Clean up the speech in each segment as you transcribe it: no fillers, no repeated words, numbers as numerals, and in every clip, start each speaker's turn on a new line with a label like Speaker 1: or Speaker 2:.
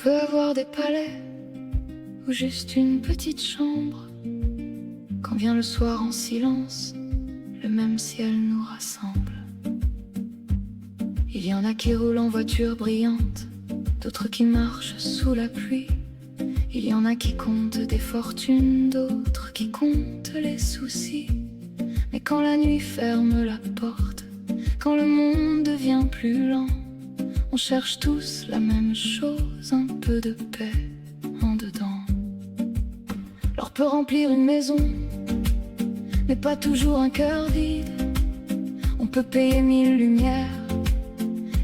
Speaker 1: peut avoir des palais ou juste une petite chambre. Quand vient le soir en silence, le même ciel nous rassemble. Il y en a qui roulent en voiture brillante, d'autres qui marchent sous la pluie. Il y en a qui comptent des fortunes, d'autres qui comptent les soucis. Mais quand la nuit ferme la porte, quand le monde devient plus lent, on cherche tous la même chose, un peu de paix en dedans. L'or peut remplir une maison, mais pas toujours un cœur vide. On peut payer 1000 lumières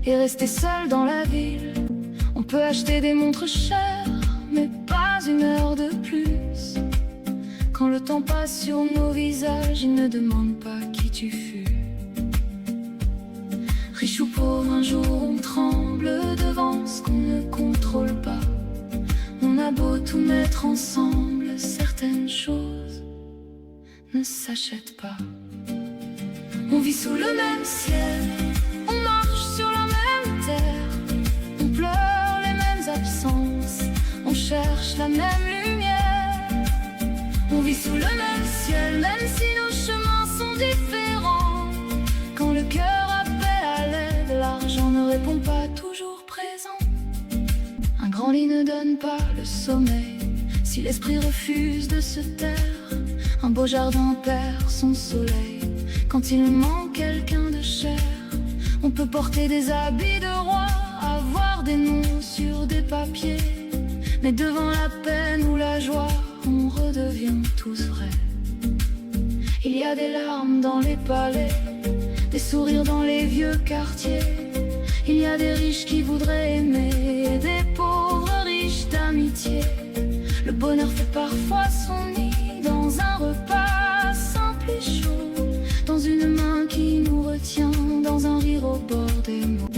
Speaker 1: et rester seul dans la ville. On peut acheter des montres chères, mais pas une heure de plus. Quand le temps passe sur nos visages, il ne demande pas qui tu fus. Riche ou pauvre, un jour on tremble devant ce qu'on ne contrôle pas. On a beau tout mettre ensemble, certaines choses ne s'achètent pas. On vit sous le même ciel, on marche sur la même terre, on pleure les mêmes absences, on cherche la même lumière. On vit sous le même ciel, même si nos chemins sont différents. Quand le cœur appelle à l'aide, l'argent ne répond pas toujours présent. Un grand lit ne donne pas le sommeil si l'esprit refuse de se taire. Un beau jardin perd son soleil quand il manque quelqu'un de cher. On peut porter des habits de roi, avoir des noms sur des papiers, mais devant la peine ou la joie, on redevient tous vrais. Il y a des larmes dans les palais, des sourires dans les vieux quartiers. Il y a des riches qui voudraient aimer et des pauvres riches d'amitié. Le bonheur fait parfois son nid dans un repas simple et chaud, dans une main qui nous retient, dans un rire au bord des mots.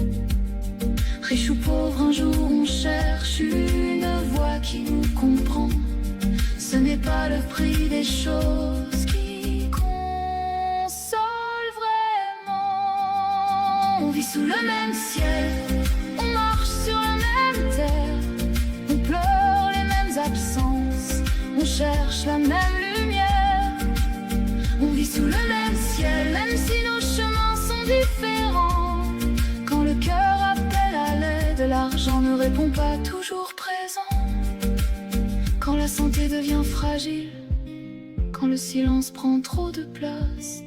Speaker 1: Riche ou pauvre, un jour on cherche une voix qui nous comprend. Ce n'est pas le prix des choses qui console vraiment. On vit sous le même ciel, on marche sur la même terre, on pleure les mêmes absences, on cherche la même lumière. On vit sous le même ciel, même si nos chemins sont différents. Quand le cœur appelle à l'aide, l'argent ne répond pas toujours présent. Quand la santé devient fragile, quand le silence prend trop de place,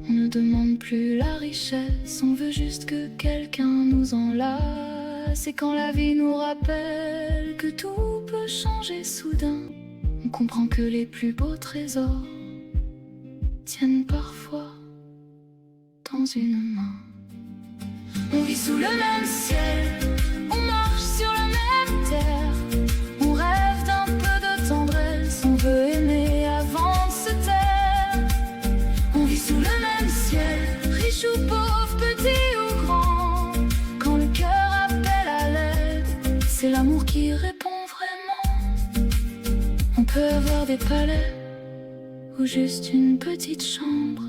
Speaker 1: on ne demande plus la richesse, on veut juste que quelqu'un nous enlace. Et quand la vie nous rappelle que tout peut changer soudain, on comprend que les plus beaux trésors tiennent parfois dans une main. On vit sous le même ciel, on marche sur la même terre, on rêve d'un peu de tendresse, on veut aimer avant de se taire. On vit sous le même ciel, riche ou pauvre, petit ou grand. Quand le cœur appelle à l'aide, c'est l'amour qui répond vraiment. On peut avoir des palais ou juste une petite chambre.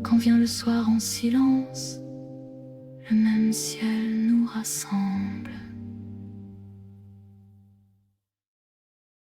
Speaker 1: Quand vient le soir en silence, le même ciel nous rassemble.